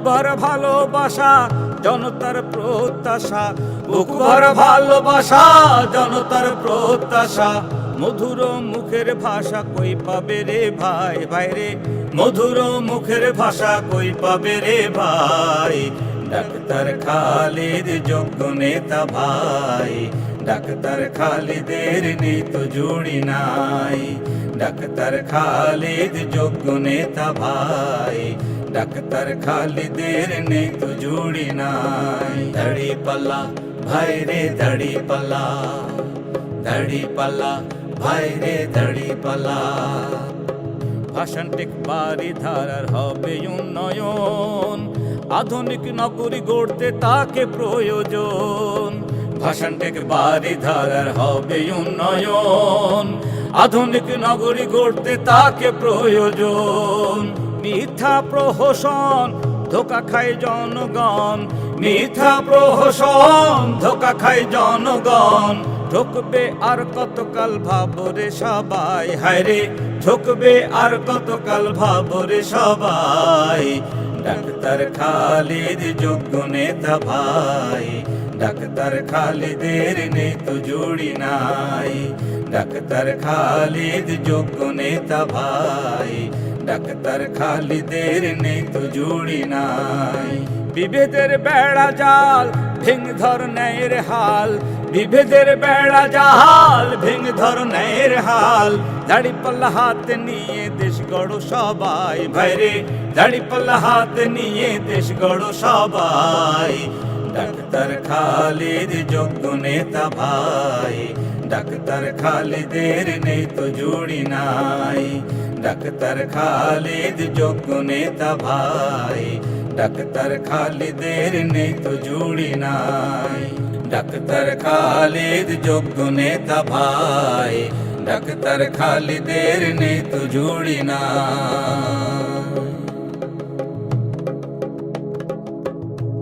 ভর ভালোবাসা জনতার প্রত্যাশা, বুক ভর ভালোবাসা জনতার প্রত্যাশা। মধুর মুখের ভাষা কই পাবে রে ভাই, ভাই রে মধুর মুখের ভাষা কই পাবে রে ভাই। ডাক্তার খালিদ যোগ্য নেতা ভাই, ডাক্তার খালিদের নেই তো জুড়ি নাই। ডাক্তার খালিদ যোগ্য নেতা ভাই, ডাক্তার খালিদের নেই তো জুড়ি নাই। ধড়ি পাল্লা ভাই রে ধড়ি পাল্লা, ধড়ি পাল্লা ভাই রে ধড়ি পাল্লা। ভাষণ টেক বারিধারার হবে উন্নয়ন, আধুনিক নগরী গড়তে তাকে প্রয়োজন। ভাষণ টেক বারিধারার হবে উন্নয়ন, আধুনিক নগরী গড়তে তাকে প্রয়োজন। মিথ্যা প্রহসন ধোকা খায় জনগণ, মিথ্যা প্রহসন ধোকা খায় জনগণ। ঠকবে আর কতকাল ভাবরে সবাই, হায় রে ঠকবে আর কতকাল ভাবরে সবাই। ডাক্তার খালিদ যোগ্য নেতা ভাই, ডাক্তার খালিদের নেই তো জুড়ি নাই। ডাক্তার খালিদ যোগ্য নেতা ভাই, ডাক্তার খালিদের নেই তো জুড়ি নাই। বিভেদের বেড়া জাল ভেঙ ধর ন্যায়ের হাল, বিভেদের বেড়া জাল ভেঙ ধর ন্যায়ের হাল। দাড়ি পাল্লা হাত নিয়ে দেশ গড়ো সবাই, ভাইরে দাড়ি পাল্লা হাত নিয়ে দেশ গড়ো সবাই। ডাক্তার খালিদ যোগ্য নেতা ভাই, ডাক্তার খালিদের নেই তো জুড়ি নাই। ডাক্তার খালিদ যোগ্য নেতা ভাই, ডাক্তার খালিদের নেই তো জুড়ি নাই। ডাক্তার খালিদ যোগ্য নেতা ভাই, ডাক্তার খালিদের নেই তো জুড়ি নাই।